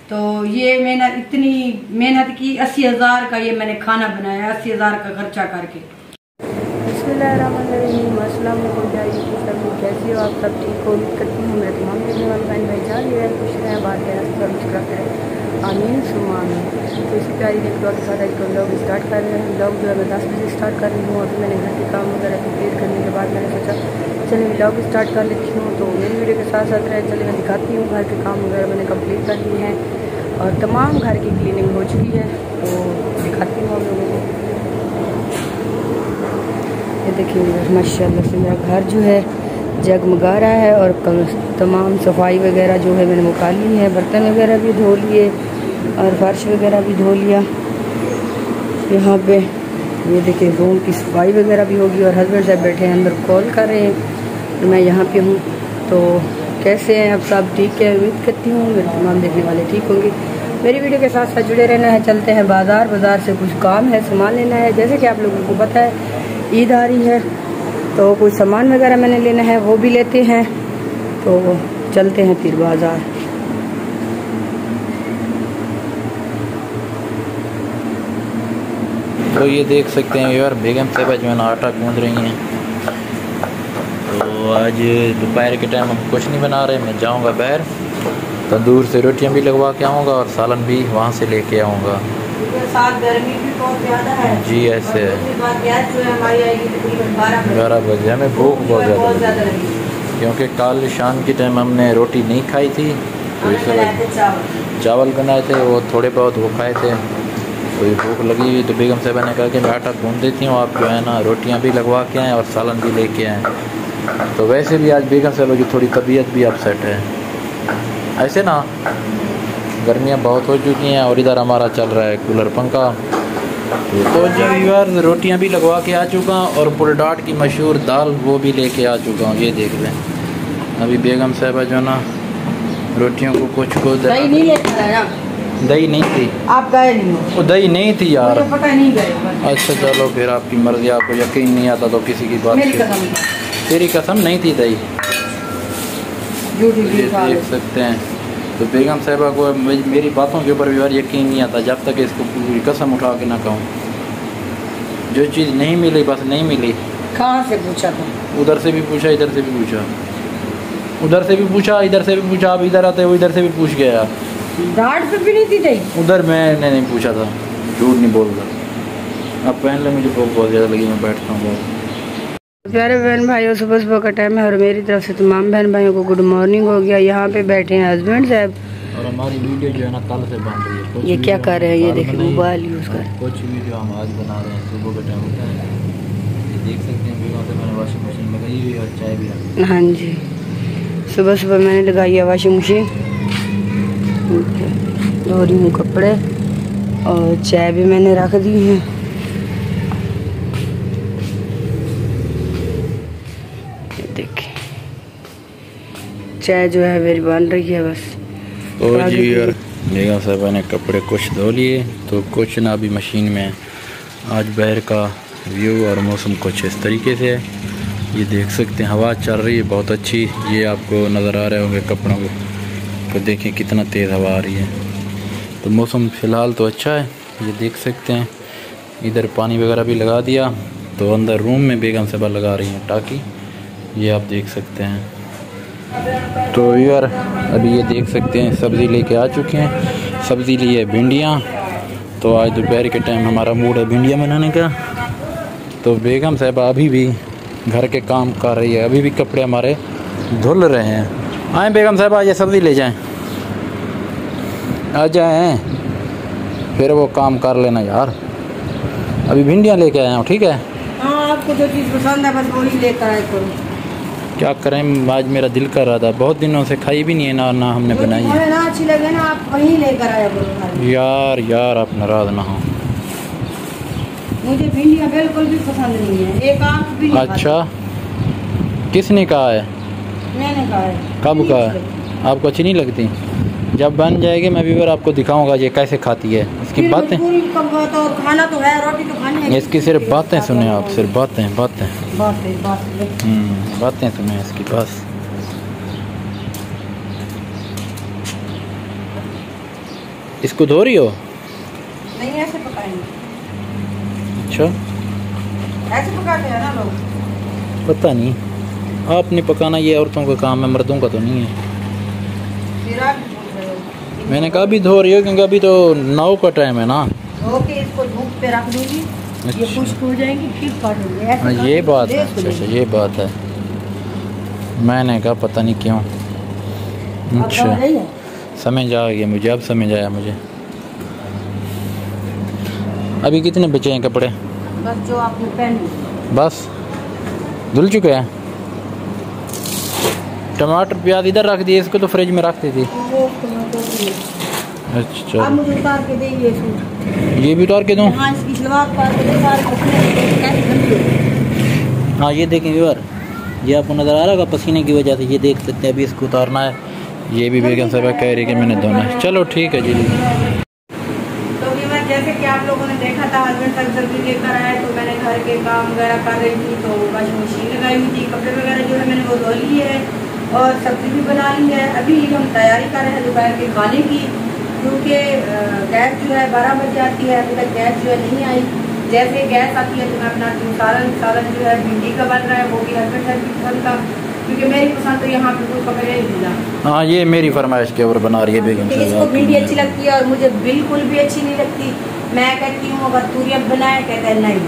तो ये मैंने इतनी मेहनत की, 80,000 का ये मैंने खाना बनाया, 80,000 का खर्चा करके। अस्सलाम वालेकुम, कैसी हो आप? सब ठीक हो? उम्मीद करती हूँ मेरे तमाम देखने वाले बहन भाई जान रहे हैं, खुश रहें, बात है मुस्कुराते हैं, आमीन सुमा आमीन। तो इसी प्यारी एक दुआ के साथ आज को व्लॉग स्टार्ट कर रहे हैं। व्लॉग जो है मैं 10 बजे स्टार्ट कर रही हूँ। अभी मैंने घर के काम वगैरह कंप्लीट करने के बाद मैंने सोचा चलिए व्लॉग स्टार्ट कर लेती हूँ। तो मेरी वीडियो के साथ साथ रहे, चलिए मैं दिखाती हूँ। घर के काम वगैरह मैंने कम्प्लीट कर लिए हैं और तमाम घर की क्लीनिंग हो चुकी है, तो दिखाती हूँ आप लोगों को। ये देखिए माशाल्लाह से मेरा घर जो है जगमगा रहा है और तमाम सफाई वगैरह जो है मैंने वो कर ली है। बर्तन वगैरह भी धो लिए और फर्श वगैरह भी धो लिया। यहाँ पे ये देखिए रूम की सफाई वगैरह भी होगी और हस्बैंड साहब बैठे हैं अंदर कॉल कर रहे हैं, मैं यहाँ पे हूँ। तो कैसे हैं आप सब? ठीक है, उम्मीद करती हूँ मेरे तमाम देखने वाले ठीक होंगे। मेरी वीडियो के साथ साथ जुड़े रहना है। चलते हैं बाज़ार से कुछ काम है, सामान लेना है। जैसे कि आप लोगों को पता है ईद आ रही है, तो कुछ सामान वगैरह मैंने लेना है, वो भी लेते हैं। तो चलते हैं फिर बाज़ार। तो ये देख सकते हैं यार, बेगम साहबा जो है ना आटा गूंद रही हैं। तो आज दोपहर के टाइम हम कुछ नहीं बना रहे, मैं जाऊंगा बाहर, तंदूर से रोटियां भी लगवा के आऊँगा और सालन भी वहाँ से लेके आऊँगा। साथ गर्मी भी बहुत ज़्यादा है जी, ऐसे गैस जो है हमारी आएगी तकरीबन 12 बजे। हमें भूख बहुत ज़्यादा लगी क्योंकि कल शाम के टाइम हमने रोटी नहीं खाई थी, तो इस चावल बनाए थे, वो थोड़े बहुत वो खाए थे, तो ये भूख लगी हुई। तो बेगम साहबा ने कहा कि मैं आटा गूंद देती हूँ, आप जो है ना रोटियाँ भी लगवा के आएँ और सालन भी लेके आएँ। तो वैसे भी आज बेगम साहबा की थोड़ी तबीयत भी अपसेट है, ऐसे ना गर्मियाँ बहुत हो चुकी हैं और इधर हमारा चल रहा है कूलर पंखा। तो जब यार रोटियां भी लगवा के आ चुका हूँ और पुलडाट की मशहूर दाल वो भी लेके आ चुका हूँ। ये देख लें, अभी बेगम साहबा जो ना रोटियों को कुछ को दही नहीं लेकर आया। दही नहीं थी, आप गए नहीं हो? वो दही नहीं थी यार, पता नहीं गए। अच्छा चलो फिर आपकी मर्जी, आपको यकीन नहीं आता तो किसी की बात। तेरी कसम नहीं थी दही, देख सकते हैं। तो बेगम साहबा को मेरी बातों के ऊपर भी यार यकीन नहीं आता जब तक इसको पूरी कसम उठा के ना कहूँ। जो चीज़ नहीं मिली बस नहीं मिली। कहाँ से पूछा था? उधर से भी पूछा, इधर से भी पूछा, उधर से भी पूछा, इधर से भी पूछा। आप इधर आते हो, इधर से भी पूछ गया। डांट पे भी नहीं थी दही? उधर मैंने नहीं पूछा था, झूठ नहीं बोल रहा। अब पहले मुझे बहुत ज़्यादा लगी, मैं बैठता हूँ। प्यारे बहन भाइयों, सुबह सुबह का टाइम है और मेरी तरफ से तमाम बहन भाइयों को गुड मॉर्निंग हो गया। यहाँ पे बैठे हैं हस्बैंड साहब और हमारी वीडियो जो है ना कल से बन रही है। ये क्या कर रहे हैं? ये देखिए मोबाइल यूज़ कर, कुछ वीडियो हम आज बना रहे हैं। सुबह का टाइम होता है, ये देख सकते हैं। बेगम से मैंने वाशिंग मशीन लगाई हुई और चाय भी रखी। हाँ जी, सुबह सुबह मैंने लगाई है वाशिंग मशीन, धो रही हूँ कपड़े और चाय भी मैंने रख दी है। देखिए चाय जो है मेरी बन रही है बस। तो जी यार बेगम साहबा ने कपड़े कुछ धो लिए, तो कुछ ना अभी मशीन में। आज बाहर का व्यू और मौसम कुछ इस तरीके से है। ये देख सकते हैं हवा चल रही है बहुत अच्छी, ये आपको नज़र आ रहे होंगे कपड़ों को। तो देखें कितना तेज़ हवा आ रही है। तो मौसम फ़िलहाल तो अच्छा है, ये देख सकते हैं। इधर पानी वगैरह भी लगा दिया, तो अंदर रूम में बेगम साहबा लगा रही हैं टाकी, ये आप देख सकते हैं। तो यार अभी ये देख सकते हैं सब्ज़ी लेके आ चुके हैं। सब्ज़ी ली है भिंडियाँ, तो आज दोपहर के टाइम हमारा मूड है भिंडियाँ बनाने का। तो बेगम साहबा अभी भी घर के काम कर रही है, अभी भी कपड़े हमारे धुल रहे हैं। आए बेगम साहबा, ये सब्ज़ी ले जाएं, आ जाएं, फिर वो काम कर लेना यार। अभी भिंडियाँ लेके आया हूँ, ठीक है? हाँ, आपको जो चीज़ पसंद है बस वही लेकर आए करो। क्या करें, आज मेरा दिल कर रहा था, बहुत दिनों से खाई भी नहीं है ना हमने बनाई है ना। अच्छी लगे ना आप वहीं लेकर आया करो। यार आप नाराज़ ना हो। मुझे भिंडियाँ बिल्कुल भी पसंद नहीं है, एक आंख भी नहीं। अच्छा, किसने कहा है? मैंने कहा है। कब कहा है? आपको अच्छी नहीं लगती? जब बन जाएगी मैं भी आपको दिखाऊंगा ये कैसे खाती है। इसकी बातें, तो खाना तो है, रोटी तो खानी है। इसकी सिर्फ बातें सुने आप, सिर्फ बातें बातें सुने इसकी बस। इसको धो रही हो? नहीं, ऐसे पकाएंगे। अच्छा, ऐसे पकाते हैं ना लोग। पता नहीं, आपने पकाना ये औरतों का काम है, मर्दों का तो नहीं है। फिर आप पूछ रहे हो? मैंने कहा अभी धो रही हो क्योंकि अभी तो 9 का टाइम है ना। ओके, इसको धूप पे रख दूंगी, ये खुश्क हो जाएंगी, फिर काटूंगी। हाँ ये बात है। अच्छा ये बात है, मैंने कहा पता नहीं क्यों। अच्छा समझ आ गया मुझे, अब समझ आया मुझे। अभी कितने बचे हैं कपड़े? बस जो आपने पहने। बस धुल चुके हैं। टमाटर प्याज इधर रख दिए, इसको तो फ्रिज में रखती थी। अच्छा अब मुझे उतार के देंगे सूट। ये भी उतार के दूँ? हाँ, इसकी सलवार उतार के दे, सारे कपड़े। हाँ ये देखें व्यूअर, ये आपको नज़र आ रहा होगा पसीने की वजह से, ये देख सकते हैं। अभी इसको उतारना है, ये भी बेगम साहब कह रही कि मैंने धोना है। चलो ठीक है जी। तो व्यूअर जैसे कि आप लोगों ने देखा था, हस्बैंड तक जल्दी लेकर आए तो मैंने घर के काम वगैरह कर रही थी, तो वॉशिंग मशीन लगाई हुई थी। कपड़े वगैरह जो है मैंने वो धो ली है और सब्जी भी बना ली है। अभी हम तैयारी कर रहे हैं दोपहर के खाने की, क्योंकि गैस जो है 12 बजे आती है, अभी तक गैस जो है नहीं आई। जैसे गैस आती है तो मैं बनाती हूँ सालन जो है भिंडी का बन रहा है, वो भी हस्बैंड साहब की पसंद का, क्योंकि मेरी पसंद तो यहाँ पे कोई पकड़े नहीं मिला। हाँ ये मेरी फरमाइश के ऊपर बना रही है बेगम साहब। इसको भिंडी अच्छी लगती है और मुझे बिल्कुल भी अच्छी नहीं लगती। मैं कहती हूँ अगर तुरियत बनाए, कहते हैं नहीं।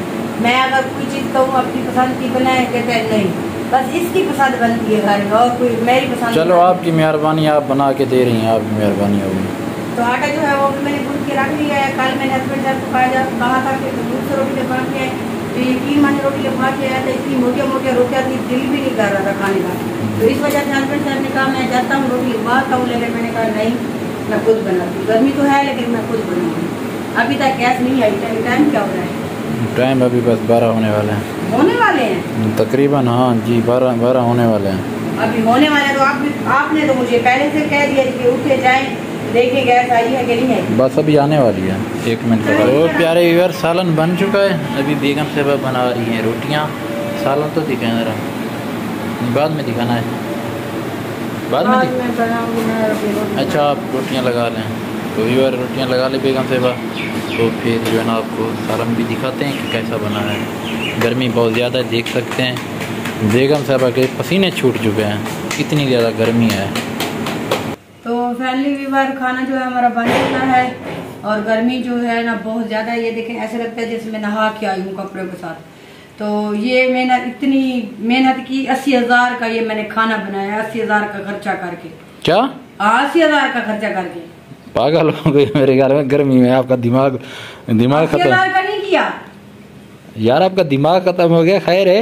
मैं अगर कोई चीज़ कहूँ अपनी पसंद की बनाए, कहते हैं नहीं। बस इसकी पसंद बनती है घर में और कोई मेरी पसंद। चलो आपकी मेहरबानी, आप बना के दे रही हैं, आपकी मेहरबानी होगी। तो आटा जो है वो भी मैंने गूंथ के रख लिया है। कल मैंने हस्बैंड साहब को कहा था कि दूध से रोटी लगा के आए, तो यकीन माने रोटी लगा के आया था। इतनी मोटी मोटी रोटियाँ थी, दिल भी नहीं कर रहा था खाने का। तो इस वजह से हस्बैंड साहब ने कहा मैं जाता हूँ रोटी लगवाता हूँ, लेकिन मैंने कहा नहीं, मैं खुद बनाती हूँ। गर्मी तो है लेकिन मैं खुद बनाऊँगी। अभी तक गैस नहीं आई। टाइम क्या हो रहा है? टाइम अभी बस 12 होने वाले हैं। होने वाले हैं तकरीबन, हाँ जी 12 होने वाले हैं। अभी होने वाले। तो आपने तो मुझे पहले से कह दिया कि उठे जाएं, देखें गैस आई है कि नहीं है। बस अभी आने वाली है, 1 मिनट का। तो प्यारे व्यूअर, सालन बन चुका है। अभी बेगम साहब बना रही हैं रोटियाँ। सालन तो दिखाएं ज़रा, बाद में दिखाना है, बाद में अच्छा आप रोटियाँ लगा लें। तो व्यूअर रोटियाँ लगा ले बेगम साहब, तो फिर जो है ना आपको सालन भी दिखाते हैं कि कैसा बना है। गर्मी बहुत ज़्यादा है, देख सकते हैं बेगम साहब के पसीने छूट चुके हैं, इतनी ज़्यादा गर्मी है। तो फैमिली व्यूअर खाना जो है हमारा बन चुका है और गर्मी जो है ना बहुत ज़्यादा। ये देखें ऐसे लगता है जैसे मैं नहा के आई हूँ कपड़ों के साथ। तो ये मैंने इतनी मेहनत की, 80,000 का ये मैंने खाना बनाया, 80,000 का खर्चा करके। क्या? 80,000 का खर्चा करके। पागल हो गए मेरे घर में, गर्मी में आपका दिमाग खत्म। 80,000 का नहीं किया यार, आपका दिमाग खत्म हो गया। खैर है,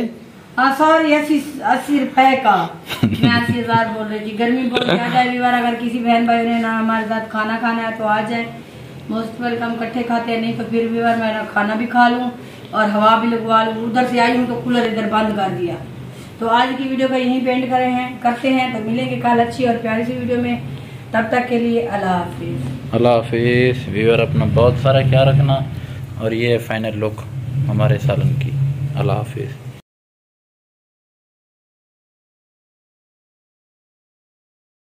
हाँ सॉरी, 80 रुपए का। मैं 80,000 बोल रही थी। गर्मी बहुत ज्यादा है व्यूअर, अगर किसी बहन भाई ने ना हमारे साथ खाना खाना है तो आ जाए, मोस्ट वेलकम। इकट्ठे खाते हैं, नहीं तो फिर व्यूअर मैं खाना भी खा लूँ और हवा भी लगवा लूँ। उधर से आई हूँ तो कूलर इधर बंद कर दिया। तो आज की वीडियो का यहीं पे एंड करते हैं। तो मिलेंगे कल अच्छी और प्यारी सी वीडियो में, तब तक के लिए अल्लाह हाफिज। अल्लाह हाफिज। व्यूअर अपना बहुत सारा ख्याल रखना। और ये है फाइनल लुक हमारे सालन की। अल्लाह हाफिज।